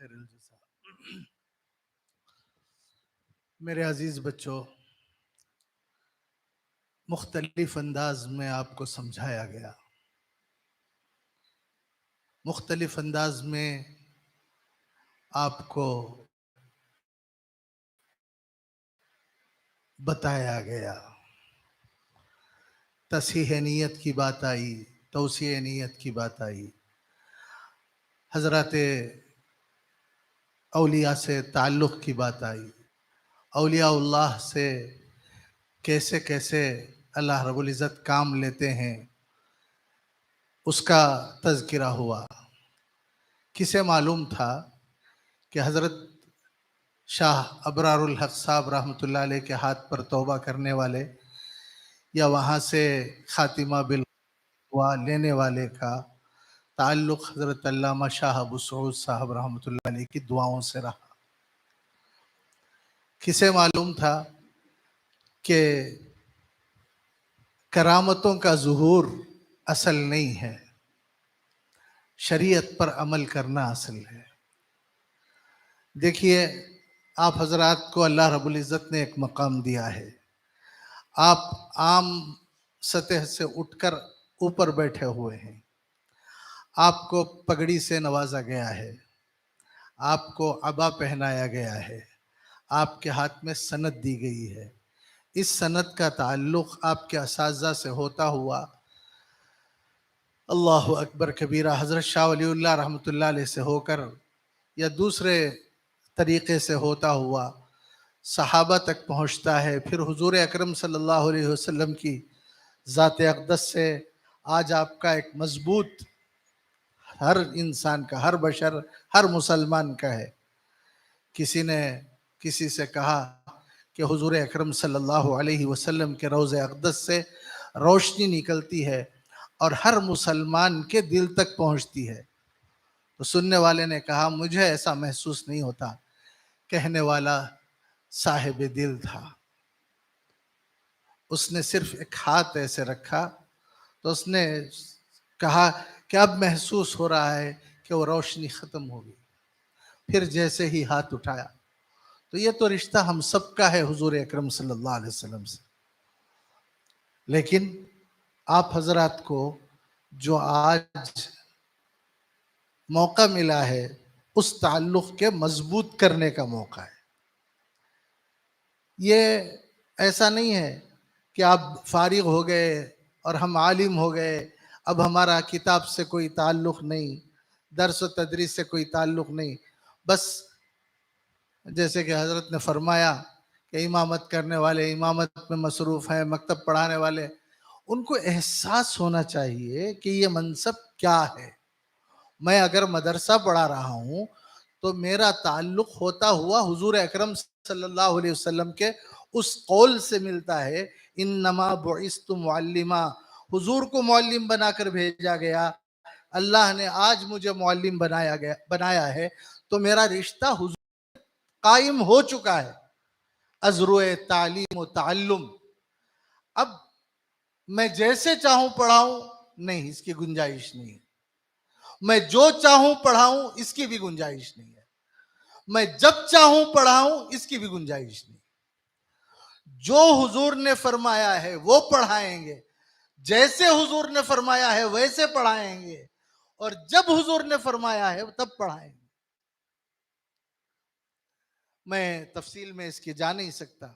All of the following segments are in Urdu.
خیر الجزا۔ میرے عزیز بچوں، مختلف انداز میں آپ کو سمجھایا گیا، مختلف انداز میں آپ کو بتایا گیا۔ تصحیح نیت کی بات آئی، توسیع نیت کی بات آئی، حضرات اولیاء سے تعلق کی بات آئی، اولیاء اللہ سے کیسے کیسے اللہ رب العزت کام لیتے ہیں اس کا تذکرہ ہوا۔ کسے معلوم تھا کہ حضرت شاہ ابرار الحق صاحب رحمۃ اللہ علیہ کے ہاتھ پر توبہ کرنے والے یا وہاں سے خاتمہ بالغوا لینے والے کا تعلق حضرت علامہ شاہ ابو سعود صاحب رحمۃ اللہ علیہ کی دعاؤں سے رہا؟ کسے معلوم تھا کہ کرامتوں کا ظہور اصل نہیں ہے، شریعت پر عمل کرنا اصل ہے؟ دیکھیے، آپ حضرات کو اللہ رب العزت نے ایک مقام دیا ہے۔ آپ عام سطح سے اٹھ کر اوپر بیٹھے ہوئے ہیں، آپ کو پگڑی سے نوازا گیا ہے، آپ کو عبا پہنایا گیا ہے، آپ کے ہاتھ میں سند دی گئی ہے۔ اس سند کا تعلق آپ کے اساتذہ سے ہوتا ہوا اللہ اکبر کبیرہ حضرت شاہ ولی اللہ رحمۃ اللہ علیہ سے ہو کر یا دوسرے طریقے سے ہوتا ہوا صحابہ تک پہنچتا ہے، پھر حضور اکرم صلی اللہ علیہ وسلم کی ذات اقدس سے آج آپ کا ایک مضبوط، ہر انسان کا، ہر بشر، ہر مسلمان کا ہے۔ کسی نے کسی سے کہا کہ حضور اکرم صلی اللہ علیہ وسلم کے روضہ اقدس سے روشنی نکلتی ہے اور ہر مسلمان کے دل تک پہنچتی ہے، تو سننے والے نے کہا مجھے ایسا محسوس نہیں ہوتا۔ کہنے والا صاحب دل تھا، اس نے صرف ایک ہاتھ ایسے رکھا تو اس نے کہا کہ اب محسوس ہو رہا ہے کہ وہ روشنی ختم ہو گئی۔ پھر جیسے ہی ہاتھ اٹھایا تو یہ تو رشتہ ہم سب کا ہے حضور اکرم صلی اللہ علیہ وسلم سے، لیکن آپ حضرات کو جو آج موقع ملا ہے اس تعلق کے مضبوط کرنے کا موقع ہے۔ یہ ایسا نہیں ہے کہ آپ فارغ ہو گئے اور ہم عالم ہو گئے، اب ہمارا کتاب سے کوئی تعلق نہیں، درس و تدریس سے کوئی تعلق نہیں، بس جیسے کہ حضرت نے فرمایا کہ امامت کرنے والے امامت میں مصروف ہیں، مکتب پڑھانے والے، ان کو احساس ہونا چاہیے کہ یہ منصب کیا ہے۔ میں اگر مدرسہ پڑھا رہا ہوں تو میرا تعلق ہوتا ہوا حضور اکرم صلی اللہ علیہ وسلم کے اس قول سے ملتا ہے، انما بعثت معلما، حضور کو معلم بنا کر بھیجا گیا، اللہ نے آج مجھے معلم بنایا ہے، تو میرا رشتہ حضور قائم ہو چکا ہے، ازروع تعلیم و تعلم۔ اب میں جیسے چاہوں پڑھاؤں، نہیں، اس کی گنجائش نہیں ہے۔ میں جو چاہوں پڑھاؤں، اس کی بھی گنجائش نہیں ہے۔ میں جب چاہوں پڑھاؤں، اس کی بھی گنجائش نہیں۔ جو حضور نے فرمایا ہے وہ پڑھائیں گے، جیسے حضور نے فرمایا ہے ویسے پڑھائیں گے، اور جب حضور نے فرمایا ہے تب پڑھائیں گے۔ میں تفصیل میں اس کی جا نہیں سکتا۔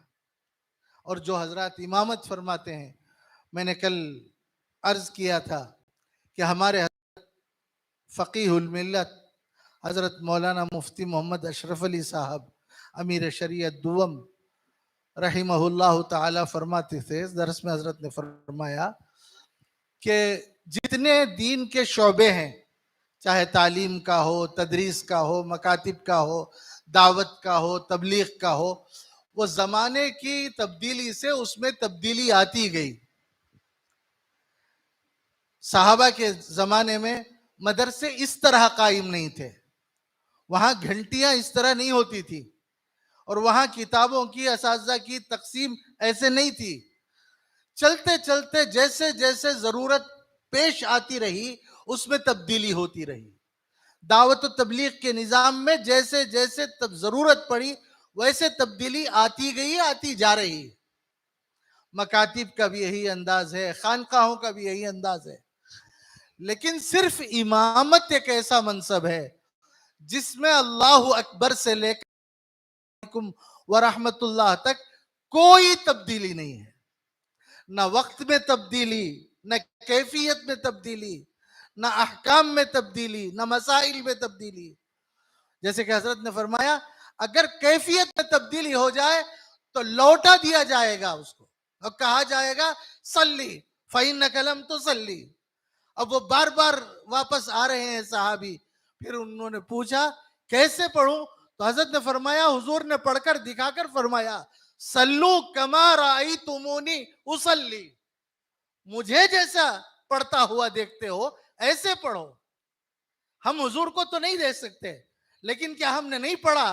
اور جو حضرات امامت فرماتے ہیں، میں نے کل عرض کیا تھا کہ ہمارے فقیہ الملت حضرت مولانا مفتی محمد اشرف علی صاحب امیر شریعت دوم رحمہ اللہ تعالی فرماتے تھے، اس درس میں حضرت نے فرمایا کہ جتنے دین کے شعبے ہیں، چاہے تعلیم کا ہو، تدریس کا ہو، مکاتب کا ہو، دعوت کا ہو، تبلیغ کا ہو، وہ زمانے کی تبدیلی سے اس میں تبدیلی آتی گئی۔ صحابہ کے زمانے میں مدرسے اس طرح قائم نہیں تھے، وہاں گھنٹیاں اس طرح نہیں ہوتی تھی، اور وہاں کتابوں کی، اساتذہ کی تقسیم ایسے نہیں تھی۔ چلتے چلتے جیسے جیسے ضرورت پیش آتی رہی، اس میں تبدیلی ہوتی رہی۔ دعوت و تبلیغ کے نظام میں جیسے جیسے ضرورت پڑی ویسے تبدیلی آتی گئی، آتی جا رہی ہے۔ مکاتب کا بھی یہی انداز ہے، خانقاہوں کا بھی یہی انداز ہے، لیکن صرف امامت ایک ایسا منصب ہے جس میں اللہ اکبر سے لے کر ورحمت اللہ تک کوئی تبدیلی نہیں ہے، نہ وقت میں تبدیلی، نہ کیفیت میں تبدیلی، نہ احکام میں تبدیلی، نہ مسائل میں تبدیلی۔ جیسے کہ حضرت نے فرمایا اگر کیفیت میں تبدیلی ہو جائے تو لوٹا دیا جائے گا اس کو اور کہا جائے گا صلی فَإِنَّكَ لَمْ تُصَلِّ۔ اب وہ بار بار واپس آ رہے ہیں صحابی، پھر انہوں نے پوچھا کیسے پڑھوں؟ تو حضرت نے فرمایا، حضور نے پڑھ کر دکھا کر فرمایا صلو کما رأیتمونی اصلی، مجھے جیسا پڑھتا ہوا دیکھتے ہو ایسے پڑھو۔ ہم حضور کو تو نہیں دیکھ سکتے، لیکن کیا ہم نے نہیں پڑھا؟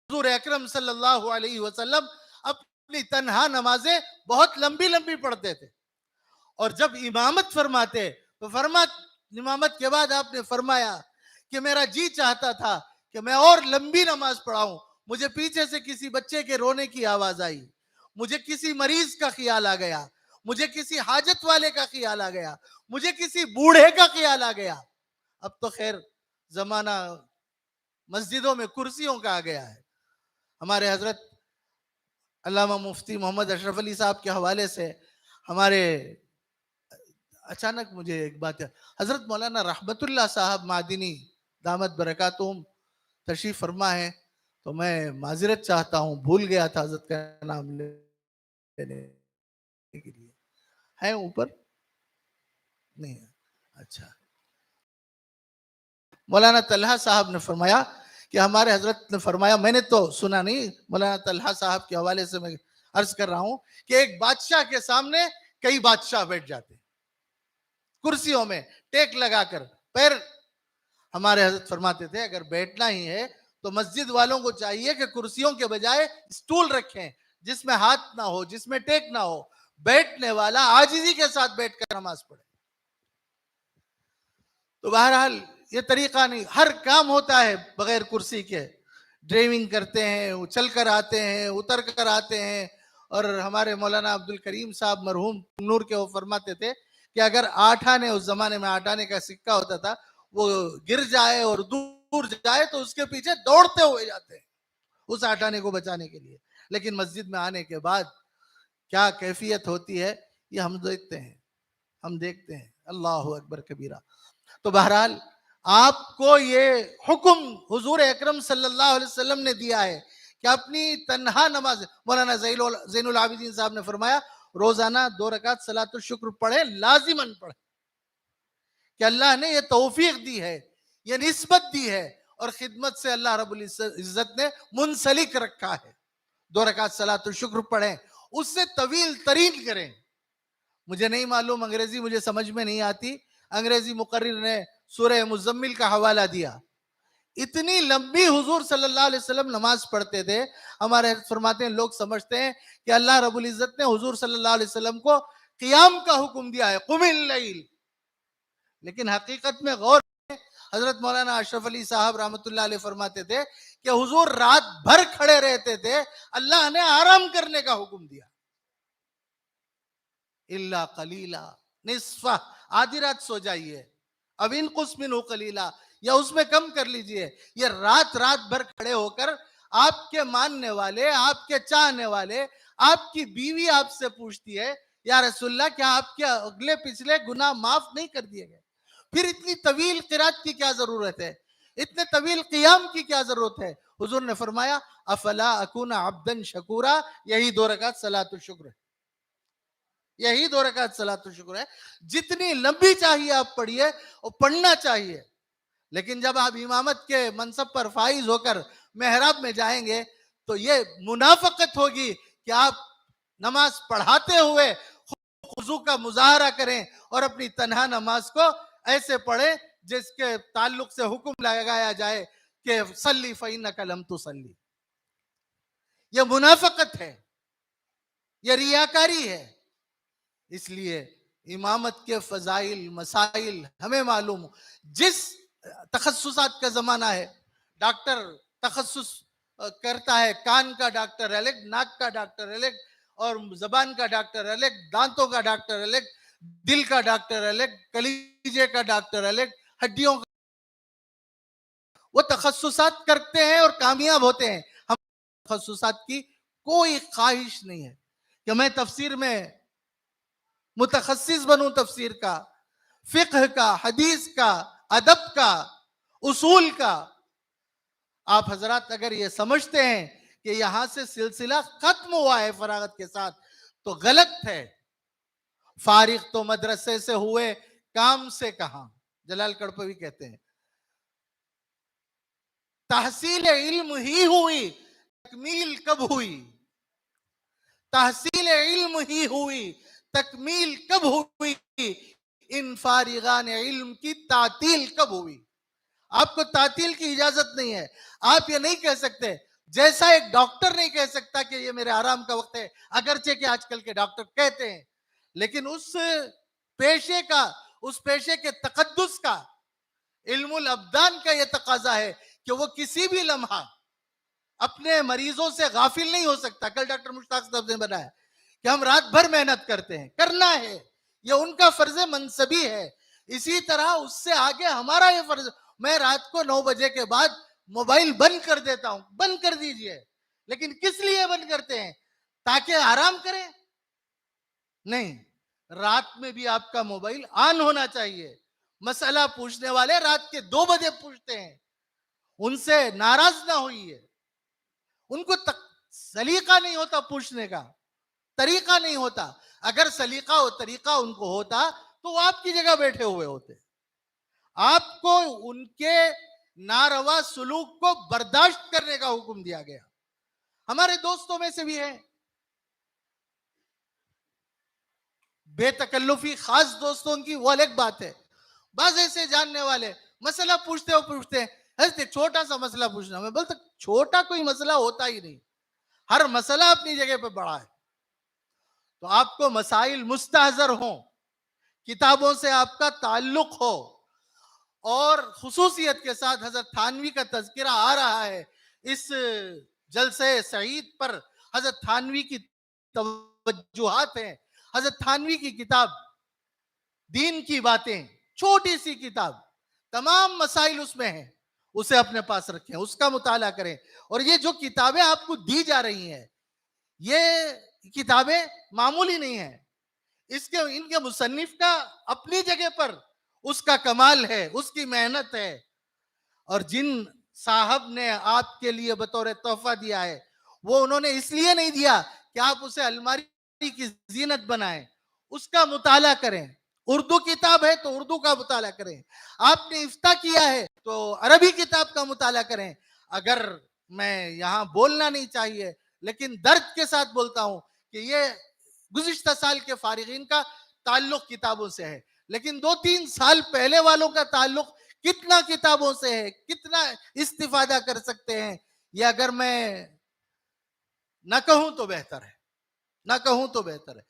حضور اکرم صلی اللہ علیہ وسلم اپنی تنہا نمازیں بہت لمبی لمبی پڑھتے تھے، اور جب امامت فرماتے تو امامت کے بعد آپ نے فرمایا کہ میرا جی چاہتا تھا کہ میں اور لمبی نماز پڑھاؤں، مجھے پیچھے سے کسی بچے کے رونے کی آواز آئی، مجھے کسی مریض کا خیال آ گیا، مجھے کسی حاجت والے کا خیال آ گیا، مجھے کسی بوڑھے کا خیال آ گیا۔ اب تو خیر زمانہ مسجدوں میں کرسیوں کا آ گیا ہے۔ ہمارے حضرت علامہ مفتی محمد اشرف علی صاحب کے حوالے سے ہمارے اچانک مجھے ایک بات ہے، حضرت مولانا رحمت اللہ صاحب معدنی دامت برکاتہم تشریف فرما ہے، تو میں معذرت چاہتا ہوں، بھول گیا تھا حضرت کا نام لینے کے لیے۔ ہیں اوپر؟ نہیں، اچھا۔ مولانا طلحہ صاحب نے فرمایا کہ ہمارے حضرت نے فرمایا، میں نے تو سنا نہیں، مولانا طلحہ صاحب کے حوالے سے میں عرض کر رہا ہوں کہ ایک بادشاہ کے سامنے کئی بادشاہ بیٹھ جاتے کرسیوں میں ٹیک لگا کر پیر۔ ہمارے حضرت فرماتے تھے اگر بیٹھنا ہی ہے تو مسجد والوں کو چاہیے کہ کرسیوں کے بجائے سٹول رکھیں جس میں ہاتھ نہ ہو، جس میں ٹیک نہ ہو، بیٹھنے والا عاجزی کے ساتھ بیٹھ کر نماز پڑھے۔ تو بہرحال یہ طریقہ نہیں، ہر کام ہوتا ہے بغیر کرسی کے، ڈرائیونگ کرتے ہیں، چل کر آتے ہیں، اتر کر آتے ہیں۔ اور ہمارے مولانا عبد الکریم صاحب مرحوم نور کے وہ فرماتے تھے کہ اگر 8 آنے، اس زمانے میں 8 آنے کا سکہ ہوتا تھا، وہ گر جائے اور دور جائے تو اس کے پیچھے دوڑتے ہوئے جاتے ہیں اس 8 آنے کو بچانے کے لیے، لیکن مسجد میں آنے کے بعد کیا کیفیت ہوتی ہے یہ ہم دیکھتے ہیں۔ اللہ اکبر کبیرہ۔ تو بہرحال آپ کو یہ حکم حضور اکرم صلی اللہ علیہ وسلم نے دیا ہے کہ اپنی تنہا نماز، مولانا زین العابدین صاحب نے فرمایا روزانہ 2 رکعت صلاۃ الشکر پڑھیں، لازماً پڑھیں، کہ اللہ نے یہ توفیق دی ہے، یہ نسبت دی ہے، اور خدمت سے اللہ رب العزت نے منسلک رکھا ہے۔ 2 رکعت صلاۃ الشکر پڑھیں، اس سے طویل ترین کریں۔ مجھے نہیں معلوم، انگریزی مجھے سمجھ میں نہیں آتی، انگریزی مقرر نے سورہ مزمل کا حوالہ دیا، اتنی لمبی حضور صلی اللہ علیہ وسلم نماز پڑھتے تھے۔ ہمارے فرماتے ہیں لوگ سمجھتے ہیں کہ اللہ رب العزت نے حضور صلی اللہ علیہ وسلم کو قیام کا حکم دیا ہے، قم اللیل، لیکن حقیقت میں غور ہے، حضرت مولانا اشرف علی صاحب رحمت اللہ علیہ فرماتے تھے کہ حضور رات بھر کھڑے رہتے تھے، اللہ نے آرام کرنے کا حکم دیا، الا قلیلا نصفہ، آدھی رات سو جائیے، اب انقص منہ قلیلا، یا اس میں کم کر لیجئے۔ یہ رات بھر کھڑے ہو کر آپ کے ماننے والے، آپ کے چاہنے والے، آپ کی بیوی آپ سے پوچھتی ہے یا رسول اللہ کیا آپ کے اگلے پچھلے گناہ معاف نہیں کر دیے گئے؟ پھر اتنی طویل قرات کی کیا ضرورت ہے؟ اتنے طویل قیام کی کیا ضرورت ہے؟ حضور نے فرمایا افلا اکون عبدا شکورا، یہی 2 رکعت صلاۃ الشکر ہے، یہی 2 رکعت صلاۃ الشکر ہے۔ جتنی لمبی چاہیے آپ پڑھیے اور پڑھنا چاہیے، لیکن جب آپ امامت کے منصب پر فائز ہو کر محراب میں جائیں گے تو یہ منافقت ہوگی کہ آپ نماز پڑھاتے ہوئے خضوع کا مظاہرہ کریں اور اپنی تنہا نماز کو ایسے پڑھیں جس کے تعلق سے حکم لگایا جائے کہ صلی فإنک لم تصلی۔ یہ منافقت ہے، یہ ریاکاری ہے۔ اس لیے امامت کے فضائل مسائل ہمیں معلوم ہو، جس تخصصات کا زمانہ ہے. ڈاکٹر تخصص کرتا ہے, کان کا ڈاکٹر الگ, ناک کا ڈاکٹر الگ, اور زبان کا ڈاکٹر الگ, دانتوں کا ڈاکٹر الگ, دل کا ڈاکٹر الگ, کلیجے کا ڈاکٹر الگ, ہڈیوں کا. وہ تخصصات کرتے ہیں اور کامیاب ہوتے ہیں. ہم تخصصات کی کوئی خواہش نہیں ہے کہ میں تفسیر میں متخصص بنوں, تفسیر کا, فقہ کا, حدیث کا, ادب کا, اصول کا. آپ حضرات اگر یہ سمجھتے ہیں کہ یہاں سے سلسلہ ختم ہوا ہے فراغت کے ساتھ, تو غلط ہے. فارغ تو مدرسے سے ہوئے, کام سے کہاں. جلال کڑپوی کہتے ہیں تحصیل علم ہی ہوئی, تکمیل کب ہوئی. تحصیل علم ہی ہوئی, تکمیل کب ہوئی. ان فارغان علم کی تعطیل کب ہوئی. آپ کو تعطیل کی اجازت نہیں ہے. آپ یہ نہیں کہہ سکتے, جیسا ایک ڈاکٹر نہیں کہہ سکتا کہ یہ میرے آرام کا وقت ہے, اگرچہ کہ آج کل کے ڈاکٹر کہتے ہیں, لیکن اس پیشے کا, اس پیشے کے تقدس کا, علم الابدان کا یہ تقاضا ہے کہ وہ کسی بھی لمحہ اپنے مریضوں سے غافل نہیں ہو سکتا. کل ڈاکٹر مشتاق صاحب نے بتایا کہ ہم رات بھر محنت کرتے ہیں, کرنا ہے, یہ ان کا فرض منصبی ہے. اسی طرح اس سے آگے ہمارا یہ فرض. میں رات کو 9 بجے کے بعد موبائل بند کر دیتا ہوں, بند کر دیجئے, لیکن کس لیے بند کرتے ہیں؟ تاکہ آرام کریں؟ نہیں, رات میں بھی آپ کا موبائل آن ہونا چاہیے. مسئلہ پوچھنے والے رات کے 2 بجے پوچھتے ہیں, ان سے ناراض نہ ہوئیے. ان کو سلیقہ نہیں ہوتا پوچھنے کا, طریقہ نہیں ہوتا. اگر سلیقہ و طریقہ ان کو ہوتا تو وہ آپ کی جگہ بیٹھے ہوئے ہوتے. آپ کو ان کے ناروا سلوک کو برداشت کرنے کا حکم دیا گیا. ہمارے دوستوں میں سے بھی ہیں بے تکلفی, خاص دوستوں کی وہ الگ بات ہے. بعض ایسے جاننے والے مسئلہ پوچھتے ہیں, چھوٹا سا مسئلہ پوچھنا. میں بولتا چھوٹا کوئی مسئلہ ہوتا ہی نہیں, ہر مسئلہ اپنی جگہ پہ بڑا ہے. تو آپ کو مسائل مستحضر ہوں, کتابوں سے آپ کا تعلق ہو, اور خصوصیت کے ساتھ حضرت تھانوی کا تذکرہ آ رہا ہے اس جلسے سعید پر. حضرت تھانوی کی توجہات ہیں. حضرت تھانوی کی کتاب دین کی باتیں, چھوٹی سی کتاب, تمام مسائل اس میں ہیں. اسے اپنے پاس رکھیں, اس کا مطالعہ کریں. اور یہ جو کتابیں آپ کو دی جا رہی ہیں, یہ کتابیں معمولی نہیں ہیں. ان کے مصنف کا اپنی جگہ پر اس کا کمال ہے, اس کی محنت ہے. اور جن صاحب نے آپ کے لیے بطور تحفہ دیا ہے, وہ انہوں نے اس لیے نہیں دیا کہ آپ اسے الماری کی زینت بنائیں. اس کا مطالعہ کریں. اردو کتاب ہے تو اردو کا مطالعہ کریں. آپ نے افتاء کیا ہے تو عربی کتاب کا مطالعہ کریں. اگر میں یہاں بولنا نہیں چاہیے, لیکن درد کے ساتھ بولتا ہوں کہ یہ گزشتہ سال کے فارغین کا تعلق کتابوں سے ہے, لیکن 2-3 سال پہلے والوں کا تعلق کتنا کتابوں سے ہے, کتنا استفادہ کر سکتے ہیں, یہ اگر میں نہ کہوں تو بہتر ہے, نہ کہوں تو بہتر ہے.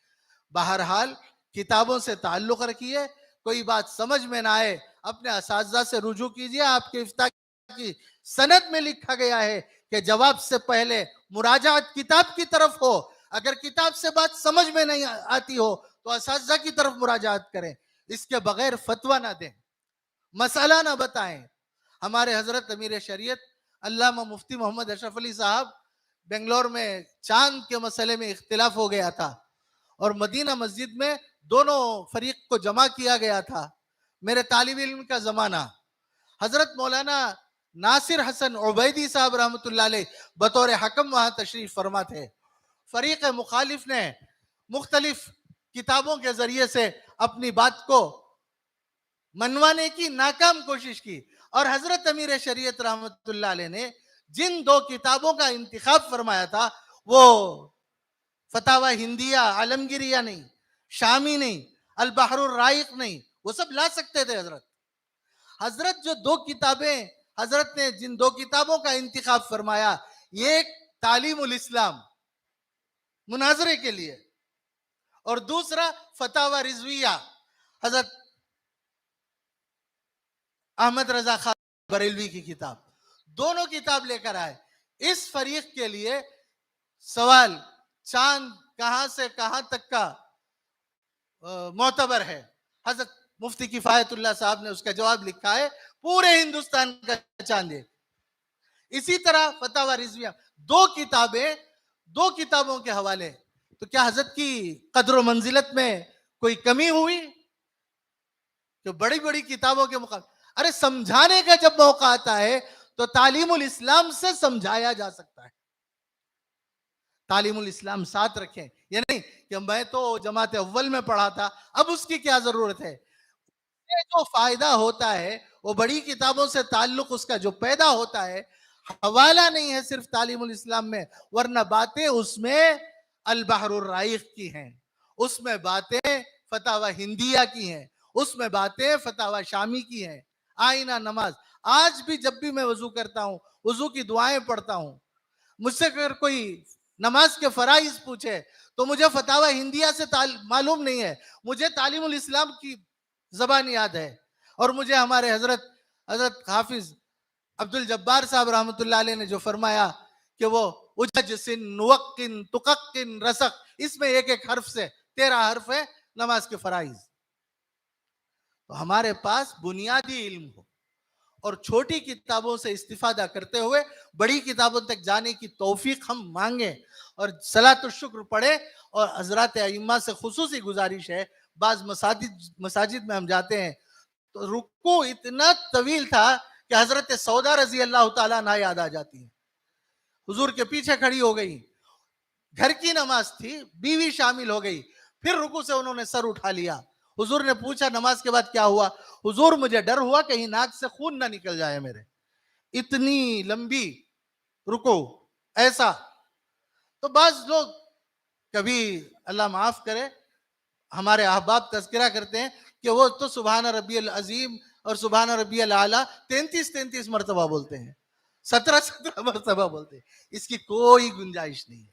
بہرحال کتابوں سے تعلق رکھیے. کوئی بات سمجھ میں نہ آئے, اپنے اساتذہ سے رجوع کیجیے. آپ کے افتاء کی سند میں لکھا گیا ہے کہ جواب سے پہلے مراجعت کتاب کی طرف ہو. اگر کتاب سے بات سمجھ میں نہیں آتی ہو تو اساتذہ کی طرف مراجعت کریں. اس کے بغیر فتویٰ نہ دیں, مسئلہ نہ بتائیں. ہمارے حضرت امیر شریعت علامہ مفتی محمد اشرف علی صاحب بنگلور میں چاند کے مسئلے میں اختلاف ہو گیا تھا, اور مدینہ مسجد میں دونوں فریق کو جمع کیا گیا تھا. میرے طالب علم کا زمانہ, حضرت مولانا ناصر حسن عبیدی صاحب رحمۃ اللہ علیہ بطور حکم وہاں تشریف فرما تھے. فریق مخالف نے مختلف کتابوں کے ذریعے سے اپنی بات کو منوانے کی ناکام کوشش کی, اور حضرت امیر شریعت رحمۃ اللہ علیہ نے جن 2 کتابوں کا انتخاب فرمایا تھا, وہ فتاوی ہندیہ عالمگیریہ نہیں, شامی نہیں, البحر الرائق نہیں, وہ سب لا سکتے تھے. حضرت جو 2 کتابیں, حضرت نے جن 2 کتابوں کا انتخاب فرمایا, ایک تعلیم الاسلام مناظرے کے لیے, اور دوسرا فتاوی رضویہ. حضرت احمد رضا خان بریلوی کی کتاب، دونوں کتاب لے کر آئے. اس فریق کے لیے سوال چاند کہاں سے کہاں تک کا معتبر ہے، حضرت مفتی کفایت اللہ صاحب نے اس کا جواب لکھا ہے، پورے ہندوستان کا چاند ہے. اسی طرح فتاوی رضویہ، دو کتابوں کے حوالے. تو کیا حضرت کی قدر و منزلت میں کوئی کمی ہوئی؟ جو بڑی بڑی کتابوں کے مقابلے، ارے سمجھانے کا جب موقع آتا ہے تو تعلیم الاسلام سے سمجھایا جا سکتا ہے. تعلیم الاسلام ساتھ رکھیں، یہ نہیں کہ میں تو جماعت اول میں پڑھا تھا اب اس کی کیا ضرورت ہے. جو فائدہ ہوتا ہے وہ بڑی کتابوں سے تعلق اس کا جو پیدا ہوتا ہے، حوالہ نہیں ہے صرف تعلیم الاسلام میں، ورنہ باتیں اس میں البحر الرائق کی ہیں، اس میں باتیں فتاوی ہندیہ کی ہیں، اس میں باتیں فتاوی شامی کی ہیں. آئینہ نماز، آج بھی جب بھی میں وضو کرتا ہوں، وضو کی دعائیں پڑھتا ہوں، مجھ سے اگر کوئی نماز کے فرائض پوچھے تو مجھے فتاوی ہندیہ سے معلوم نہیں ہے، مجھے تعلیم الاسلام کی زبان یاد ہے. اور مجھے ہمارے حضرت حافظ عبد الجبار صاحب رحمۃ اللہ علیہ نے جو فرمایا کہ وہ اججسن نوقن تققن رسق، اس میں ایک ایک حرف سے 13 حرف ہے نماز کے فرائض. تو ہمارے پاس بنیادی علم ہو اور چھوٹی کتابوں سے استفادہ کرتے ہوئے بڑی کتابوں تک جانے کی توفیق ہم مانگیں اور صلاۃ الشکر پڑھیں. اور حضرات ائمہ سے خصوصی گزارش ہے، بعض مساجد میں ہم جاتے ہیں تو رکوع اتنا طویل تھا کہ حضرت سودا رضی اللہ تعالیٰ عنہا یاد آ جاتی ہیں. حضور کے پیچھے کھڑی ہو گئی، گھر کی نماز تھی، بیوی شامل ہو گئی، پھر رکوع سے انہوں نے سر اٹھا لیا. حضور نے پوچھا نماز کے بعد کیا ہوا؟ حضور مجھے ڈر ہوا کہیں ناک سے خون نہ نکل جائے میرے. اتنی لمبی رکوع ایسا. تو بعض لوگ کبھی اللہ معاف کرے ہمارے احباب تذکرہ کرتے ہیں کہ وہ تو سبحان ربی العظیم اور سبحان ربی الاعلیٰ 33 مرتبہ بولتے ہیں، 17 مرتبہ بولتے ہیں. اس کی کوئی گنجائش نہیں ہے.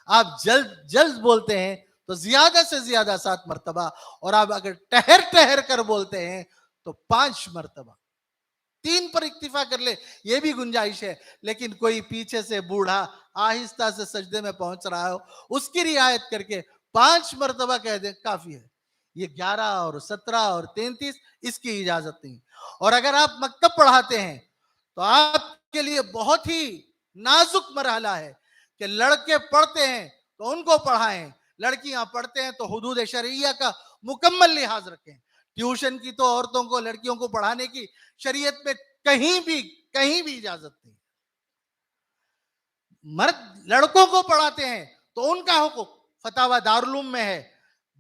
آپ جلد بولتے ہیں تو زیادہ سے زیادہ 7 مرتبہ، اور آپ اگر ٹہر کر بولتے ہیں تو 5 مرتبہ. 3 پر اکتفا کر لے یہ بھی گنجائش ہے. لیکن کوئی پیچھے سے بوڑھا آہستہ سے سجدے میں پہنچ رہا ہو، اس کی رعایت کر کے 5 مرتبہ کہہ دیں کافی ہے. یہ 11 اور 17 اور 33 اس کی اجازت نہیں. اور اگر آپ مکتب پڑھاتے ہیں تو آپ کے لیے بہت ہی نازک مرحلہ ہے کہ لڑکے پڑھتے ہیں تو ان کو پڑھائیں، لڑکیاں پڑھتے ہیں تو حدود شرعیہ کا مکمل لحاظ رکھیں. ٹیوشن کی تو عورتوں کو لڑکیوں کو پڑھانے کی شریعت میں کہیں بھی اجازت نہیں. مرد لڑکوں کو پڑھاتے ہیں تو ان کا حکم فتاوی دارالعلوم میں ہے،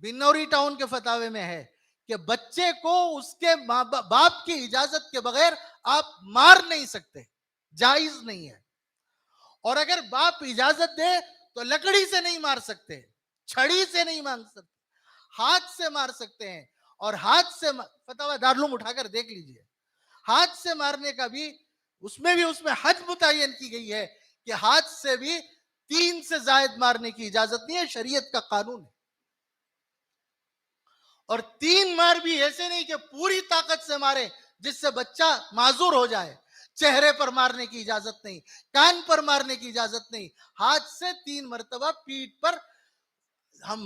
بنوری ٹاؤن کے فتاوے میں ہے کہ بچے کو اس کے باپ کی اجازت کے بغیر آپ مار نہیں سکتے، جائز نہیں ہے. اور اگر باپ اجازت دے تو لکڑی سے نہیں مار سکتے، چھڑی سے نہیں مار سکتے، ہاتھ سے مار سکتے ہیں. اور ہاتھ سے فتاوی دارالعلوم اٹھا کر دیکھ لیجئے، ہاتھ سے مارنے کا بھی اس میں حد متعین کی گئی ہے کہ ہاتھ سے بھی 3 سے زائد مارنے کی اجازت نہیں ہے، شریعت کا قانون ہے. اور 3 مار بھی ایسے نہیں کہ پوری طاقت سے مارے جس سے بچہ معذور ہو جائے. چہرے پر مارنے کی اجازت نہیں، کان پر مارنے کی اجازت نہیں. ہاتھ سے 3 مرتبہ پیٹھ پر، ہم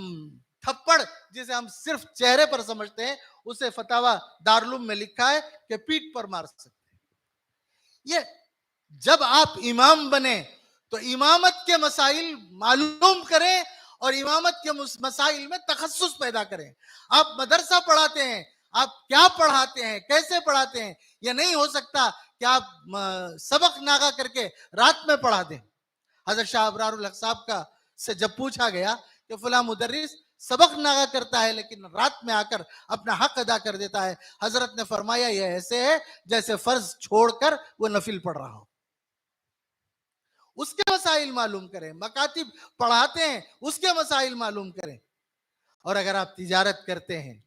تھپڑ جسے ہم صرف چہرے پر سمجھتے ہیں اسے فتاوی دارالعلوم میں لکھا ہے کہ پیٹھ پر مار سکتے ہیں. یہ جب آپ امام بنے تو امامت کے مسائل معلوم کریں اور امامت کے مسائل میں تخصص پیدا کریں. آپ مدرسہ پڑھاتے ہیں، آپ کیا پڑھاتے ہیں، کیسے پڑھاتے ہیں؟ یہ نہیں ہو سکتا کہ آپ سبق ناغہ کر کے رات میں پڑھا دیں. حضرت شاہ ابرار الحق صاحب کا سے جب پوچھا گیا کہ فلاں مدرس سبق ناغہ کرتا ہے لیکن رات میں آ کر اپنا حق ادا کر دیتا ہے، حضرت نے فرمایا یہ ایسے ہے جیسے فرض چھوڑ کر وہ نفل پڑھ رہا ہو. اس کے مسائل معلوم کریں. مکاتب پڑھاتے ہیں اس کے مسائل معلوم کریں. اور اگر آپ تجارت کرتے ہیں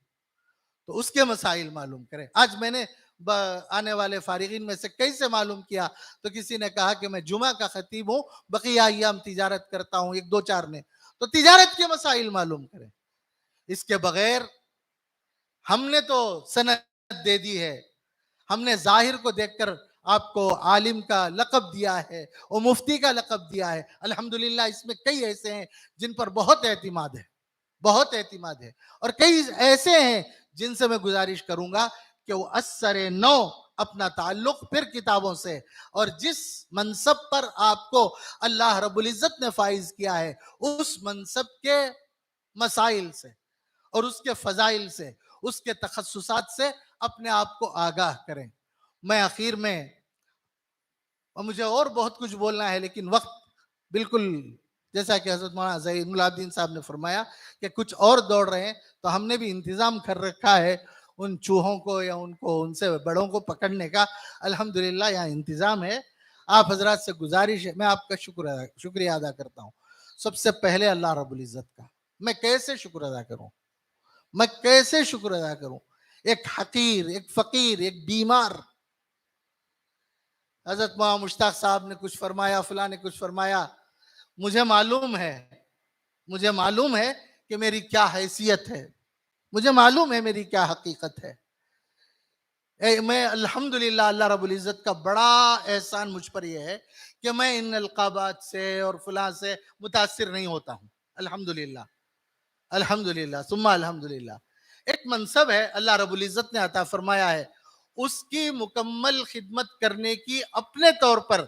تو اس کے مسائل معلوم کریں. آج میں نے آنے والے فارغین میں سے کئی سے معلوم کیا تو کسی نے کہا کہ میں جمعہ کا خطیب ہوں، بقیہ ایام تجارت کرتا ہوں، 1 2 4 نے. تو تجارت کے مسائل معلوم کریں. اس کے بغیر ہم نے تو سند دے دی ہے، ہم نے ظاہر کو دیکھ کر آپ کو عالم کا لقب دیا ہے اور مفتی کا لقب دیا ہے. الحمدللہ اس میں کئی ایسے ہیں جن پر بہت اعتماد ہے، بہت اعتماد ہے، اور کئی ایسے ہیں جن سے میں گزارش کروں گا کہ وہ اثر نو اپنا تعلق پھر کتابوں سے، اور جس منصب پر آپ کو اللہ رب العزت نے فائز کیا ہے اس منصب کے مسائل سے اور اس کے فضائل سے، اس کے تخصصات سے اپنے آپ کو آگاہ کریں. میں آخر میں، اور مجھے اور بہت کچھ بولنا ہے لیکن وقت بالکل، جیسا کہ حضرت مولانا زین العابدین صاحب نے فرمایا کہ کچھ اور دوڑ رہے ہیں، تو ہم نے بھی انتظام کر رکھا ہے ان چوہوں کو یا ان سے بڑوں کو پکڑنے کا. الحمدللہ یہاں انتظام ہے. آپ حضرات سے گزارش ہے، میں آپ کا شکریہ ادا کرتا ہوں. سب سے پہلے اللہ رب العزت کا میں کیسے شکر ادا کروں، میں کیسے شکر ادا کروں؟ ایک حقیر، ایک فقیر، ایک بیمار. حضرت مولانا مشتاق صاحب نے کچھ فرمایا، فلاں نے کچھ فرمایا. مجھے معلوم ہے کہ میری کیا حیثیت ہے، مجھے معلوم ہے میری کیا حقیقت ہے. میں الحمدللہ اللہ رب العزت کا بڑا احسان مجھ پر یہ ہے کہ میں ان القابات سے اور فلاں سے متاثر نہیں ہوتا ہوں. الحمدللہ، الحمدللہ ثم الحمدللہ. ایک منصب ہے اللہ رب العزت نے عطا فرمایا ہے، اس کی مکمل خدمت کرنے کی اپنے طور پر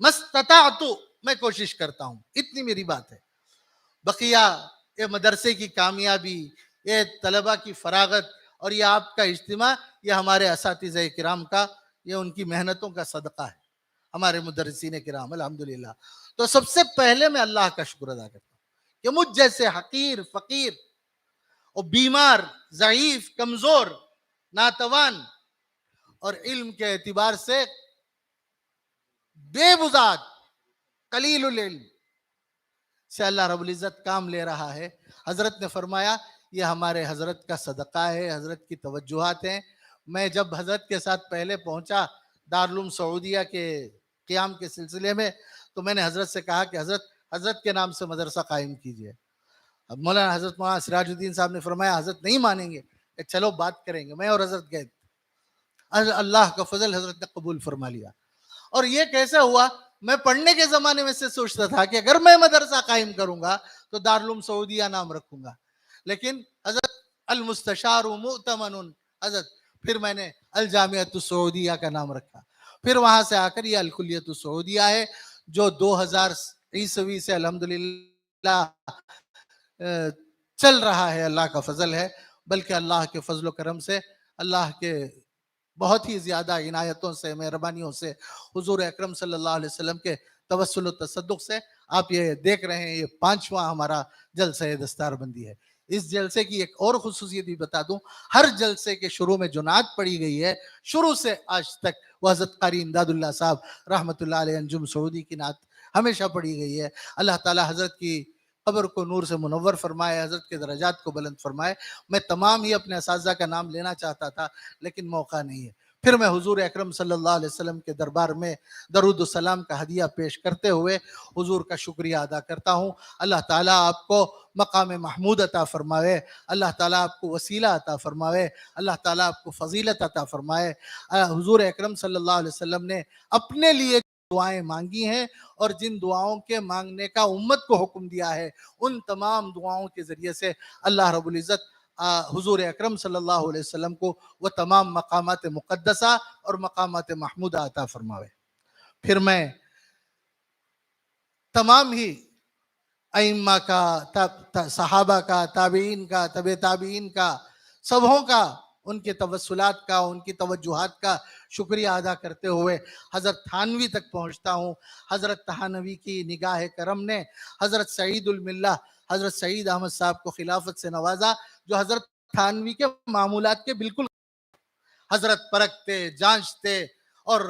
مستطاعت میں کوشش کرتا ہوں. اتنی میری بات ہے. بقیہ یہ مدرسے کی کامیابی، یہ طلبہ کی فراغت اور یہ آپ کا اجتماع، یہ ہمارے اساتذہ کرام کا، یہ ان کی محنتوں کا صدقہ ہے، ہمارے مدرسین کرام الحمدللہ. تو سب سے پہلے میں اللہ کا شکر ادا کرتا ہوں کہ مجھ جیسے حقیر، فقیر اور بیمار، ضعیف، کمزور، ناتوان اور علم کے اعتبار سے بے بزاد، قلیل العلم سے اللہ رب العزت کام لے رہا ہے. حضرت نے فرمایا یہ ہمارے حضرت کا صدقہ ہے، حضرت کی توجہات ہیں. میں جب حضرت کے ساتھ پہلے پہنچا دارالعلوم سعودیہ کے قیام کے سلسلے میں، تو میں نے حضرت سے کہا کہ حضرت کے نام سے مدرسہ قائم کیجئے. اب حضرت مولانا سراج الدین صاحب نے فرمایا حضرت نہیں مانیں گے کہ چلو بات کریں گے. میں اور حضرت گئے، اللہ کا فضل حضرت نے قبول فرما لیا. اور یہ کیسے ہوا؟ میں پڑھنے کے زمانے میں سے سوچتا تھا کہ اگر میں مدرسہ قائم کروں گا تو دارالعلوم سعودیہ نام رکھوں گا، لیکن حضرت المستشار مؤتمن، حضرت پھر میں نے الجامعۃ السعودیہ کا نام رکھا. پھر وہاں سے آ کر یہ الکلیۃ السعودیہ ہے جو 2000 سے الحمدللہ چل رہا ہے. اللہ کا فضل ہے، بلکہ اللہ کے فضل و کرم سے، اللہ کے بہت ہی زیادہ عنایتوں سے، مہربانیوں سے، حضور اکرم صلی اللہ علیہ وسلم کے توسل و تصدق سے آپ یہ دیکھ رہے ہیں یہ 5واں ہمارا جلسہ دستار بندی ہے. اس جلسے کی ایک اور خصوصیت بھی بتا دوں، ہر جلسے کے شروع میں جو نعت پڑھی گئی ہے شروع سے آج تک وہ حضرت قاری امداد اللہ صاحب رحمۃ اللہ علیہ انجم سعودی کی نعت ہمیشہ پڑھی گئی ہے. اللہ تعالی حضرت کی قبر کو نور سے منور فرمائے، حضرت کے درجات کو بلند فرمائے. میں تمام ہی اپنے اساتذہ کا نام لینا چاہتا تھا لیکن موقع نہیں ہے. پھر میں حضور اکرم صلی اللہ علیہ وسلم کے دربار میں درود و سلام کا ہدیہ پیش کرتے ہوئے حضور کا شکریہ ادا کرتا ہوں. اللہ تعالیٰ آپ کو مقام محمود عطا فرمائے، اللہ تعالیٰ آپ کو وسیلہ عطا فرمائے، اللہ تعالیٰ آپ کو فضیلت عطا فرمائے. حضور اکرم صلی اللہ علیہ وسلم نے اپنے لیے دعائیں مانگی ہیں اور جن دعاؤں کے مانگنے کا امت کو حکم دیا ہے ان تمام دعاؤں کے ذریعے سے اللہ رب العزت حضور اکرم صلی اللہ علیہ وسلم کو وہ تمام مقامات مقدسہ اور مقامات محمودہ عطا فرماوے. پھر میں تمام ہی ائمہ کا، صحابہ کا، تابعین کا، تبع تابعین کا، سبوں کا، ان کے توسلات کا، ان کی توجہات کا شکریہ ادا کرتے ہوئے حضرت تھانوی تک پہنچتا ہوں. حضرت تھانوی کی نگاہ کرم نے حضرت سعید الملہ حضرت سعید احمد صاحب کو خلافت سے نوازا، جو حضرت تھانوی کے معمولات کے بالکل حضرت پرکھتے، جانچتے اور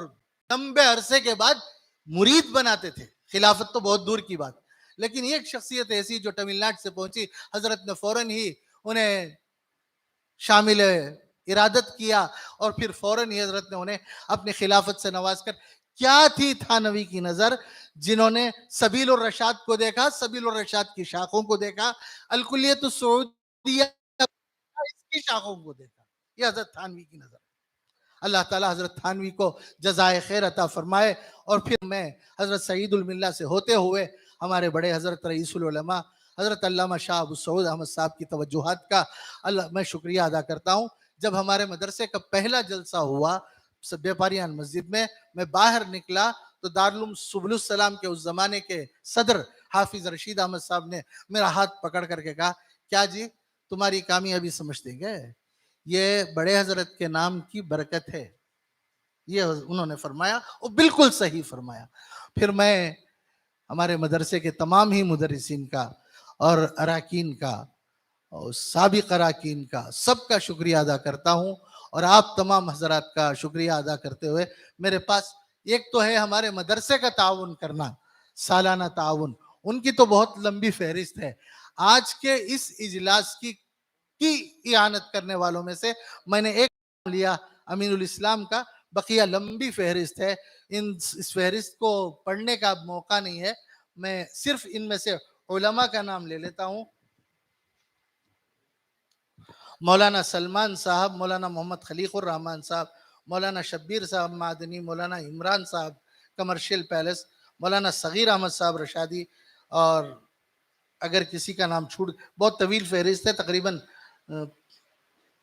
لمبے عرصے کے بعد مرید بناتے تھے. خلافت تو بہت دور کی بات، لیکن ایک شخصیت ایسی جو تمل ناڈو سے پہنچی، حضرت نے فوراً ہی انہیں شامل ارادت کیا اور پھر فوراً ہی حضرت نے انہیں اپنے خلافت سے نواز کر. کیا تھی تھانوی کی نظر؟ جنہوں نے سبیل الرشاد کو دیکھا، سبیل الرشاد کی شاخوں کو دیکھا، الکلیۃ السعودیہ اس کی شاخوں کو دیکھا. یہ حضرت تھانوی کی نظر. اللہ تعالیٰ حضرت تھانوی کو جزائے خیر عطا فرمائے. اور پھر میں حضرت سعید الملہ سے ہوتے ہوئے ہمارے بڑے حضرت رئیس العلماء حضرت علامہ شاہ ابو سعود احمد صاحب کی توجہات کا میں شکریہ ادا کرتا ہوں. جب ہمارے مدرسے کا پہلا جلسہ ہوا بیپاریان مسجد میں باہر نکلا تو دارالعلوم سبل السلام کے اس زمانے کے صدر حافظ رشید احمد صاحب نے میرا ہاتھ پکڑ کر کے کہا کیا جی تمہاری کامیابی سمجھتے ہیں یہ بڑے حضرت کے نام کی برکت ہے. یہ انہوں نے فرمایا اور بالکل صحیح فرمایا. پھر میں ہمارے مدرسے کے تمام ہی مدرسین کا اور اراکین کا اور سابق اراکین کا سب کا شکریہ ادا کرتا ہوں. اور آپ تمام حضرات کا شکریہ ادا کرتے ہوئے میرے پاس ایک تو ہے ہمارے مدرسے کا تعاون کرنا، سالانہ تعاون، ان کی تو بہت لمبی فہرست ہے. آج کے اس اجلاس کی اعانت کرنے والوں میں سے میں نے ایک لیا امین الاسلام کا، بقیہ لمبی فہرست ہے. اس فہرست کو پڑھنے کا موقع نہیں ہے، میں صرف ان میں سے علماء کا نام لے لیتا ہوں. مولانا سلمان صاحب، مولانا محمد خلیق الرحمن صاحب، مولانا شبیر صاحب معدنی، مولانا عمران صاحب کمرشل پیلس، مولانا صغیر احمد صاحب رشادی. اور اگر کسی کا نام چھوٹ، بہت طویل فہرست ہے، تقریباً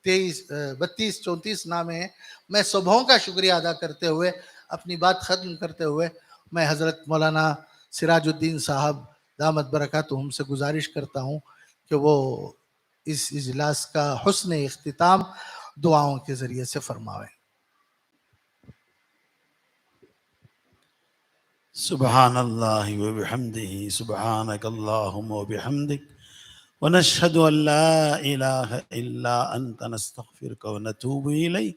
32-34 نام ہیں. میں سبھوں کا شکریہ ادا کرتے ہوئے اپنی بات ختم کرتے ہوئے میں حضرت مولانا سراج الدین صاحب دامت برکاتہم سے گزارش کرتا ہوں کہ وہ اس اجلاس کا حسن اختتام دعاؤں کے ذریعے سے فرمائیں. سبحان اللہ وبحمدہ سبحانک اللہم وبحمدک ونشہد ان لا الہ الا انت نستغفرک ونتوب الیک.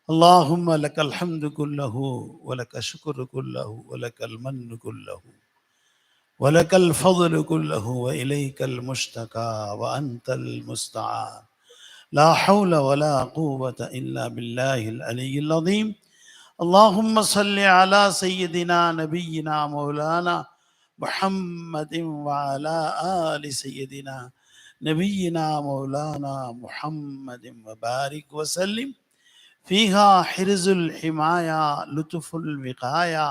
اللہم لک الحمد کلہ ولک الشکر کلہ ولک المن کلہ ولک الفضل کلہ والیک المشتکى وانت المستعان. لا حول ولا قوة الا باللہ العلی العظیم. اللہم صلی علی سیدنا نبینا مولانا محمد وعلی آل سیدنا نبینا مولانا محمد وبارک وسلم. فیہا حرز الحمایہ لطف الوقایہ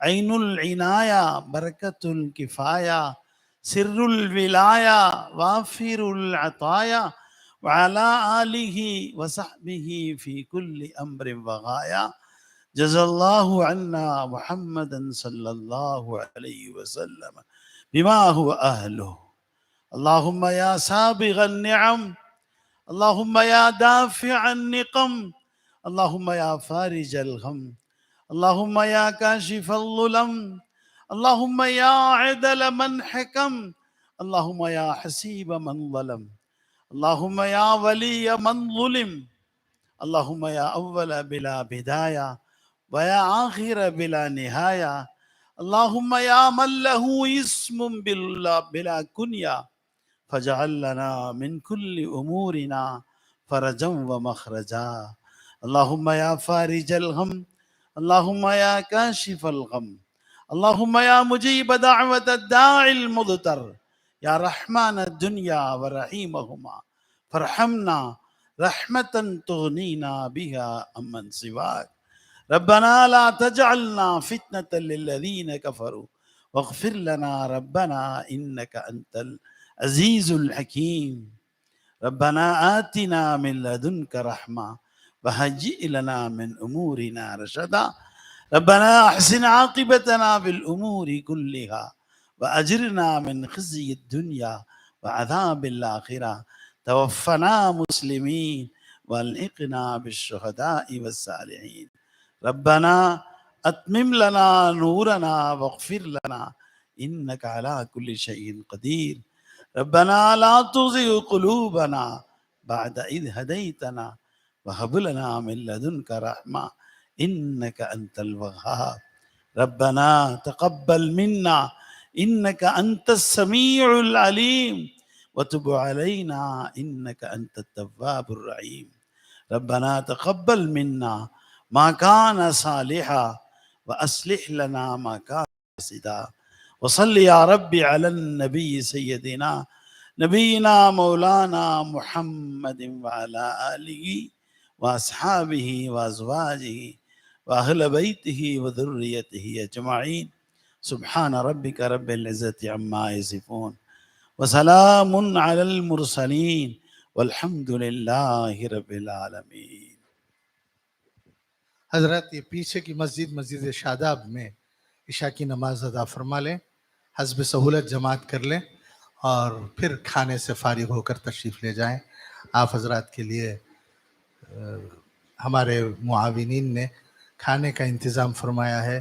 عین العنایہ برکت الکفایہ سر الولایہ وافر العطایہ وعلی آلہ وصحبہ فی کل امر وغایہ. جزا اللہ عنا محمدا صلی اللہ علیہ وسلم بما هو اہلہ. اللہم یا سابغ النعم، اللہم یا دافع النقم، اللہم یا فارج الغم، اللہم یا کاشف الظلم، اللہم یا عدل من حکم، اللہم یا حسیب من ظلم، اللہم یا ولی من ظلم، اللہم یا اول بلا بدایہ ویا آخر بلا نہایہ، اللہم یا من لہو اسم بلا کنیا فجعل لنا من کل امورنا فرجا و مخرجا. اللہم یا فارج الغم، اللہم یا کاشف الغم، اللہم یا مجیب دعوت الداعی المضطر، یا رحمان الدنیا و رحیمہما فرحمنا رحمتا تغنینا بها امن سواک. ربنا لا تجعلنا فتنة للذین كفروا واغفر لنا ربنا انك انت العزیز الحکیم. ربنا آتنا من لدنك رحمة وهيئ لنا من امورنا رشدا. ربنا احسن عاقبتنا في الامور كلها واجرنا من خزي الدنيا وعذاب الاخرة. توفنا مسلمين والحقنا بالشهداء والصالحين. ربنا اتمم لنا نورنا واغفر لنا انك على كل شيء قدير. ربنا لا تزغ قلوبنا بعد اذ هديتنا وهب لنا من لدنك رحمة انك انت الوهاب. ربنا تقبل منا انك انت السميع العليم وتب علينا انك انت التواب الرحيم. ربنا تقبل منا ما كان صالحا وأصلح لنا ما كان فاسدا. وصل يا ربي على النبي سيدنا نبينا مولانا محمد وعلى آله وأصحابه وأزواجه وأهل بيته وذريته أجمعين سبحان ربك رب العزة عما يصفون وسلام على المرسلين والحمد لله رب العالمين. حضرت یہ پیچھے کی مسجد شاداب میں عشاء کی نماز ادا فرما لیں، حسب سہولت جماعت کر لیں اور پھر کھانے سے فارغ ہو کر تشریف لے جائیں. آپ حضرات کے لیے ہمارے معاونین نے کھانے کا انتظام فرمایا ہے.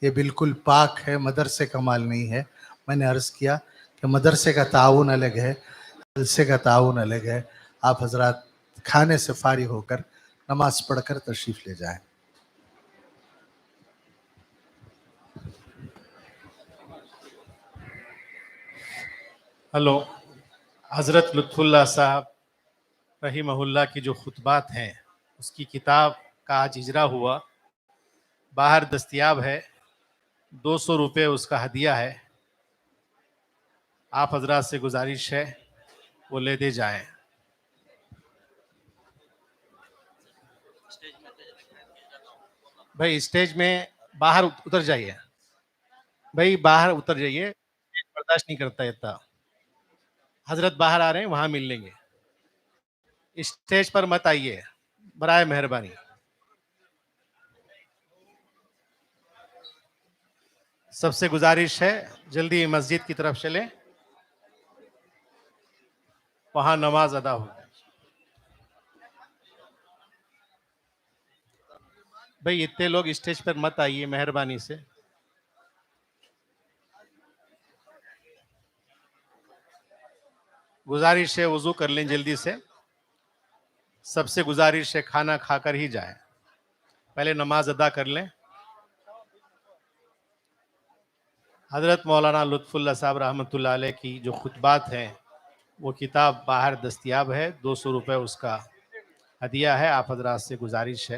یہ بالکل پاک ہے، مدرسے کا مال نہیں ہے. میں نے عرض کیا کہ مدرسے کا تعاون الگ ہے، جلسے کا تعاون الگ ہے. آپ حضرات کھانے سے فارغ ہو کر نماز پڑھ کر تشریف لے جائیں. ہلو. حضرت لطف اللہ صاحب رحمہ اللہ کی جو خطبات ہیں اس کی کتاب کا آج اجرا ہوا، باہر دستیاب ہے. 200 روپے اس کا ہدیہ ہے. آپ حضرات سے گزارش ہے وہ لے دے جائیں. بھائی اسٹیج میں باہر اتر جائیے، بھائی باہر اتر جائیے، برداشت نہیں کرتا اتنا. حضرت باہر آ رہے ہیں، وہاں مل لیں گے. اسٹیج پر مت آئیے برائے مہربانی. سب سے گزارش ہے جلدی مسجد کی طرف چلیں، وہاں نماز ادا ہوگی. بھئی اتنے لوگ اسٹیج پر مت آئیے مہربانی سے. گزارش ہے وضو کر لیں جلدی سے. سب سے گزارش ہے کھانا کھا کر ہی جائیں، پہلے نماز ادا کر لیں. حضرت مولانا لطف اللہ صاحب رحمۃ اللہ علیہ کی جو خطبات ہیں وہ کتاب باہر دستیاب ہے. 200 روپے اس کا ہدیہ ہے. آپ حضرات سے گزارش ہے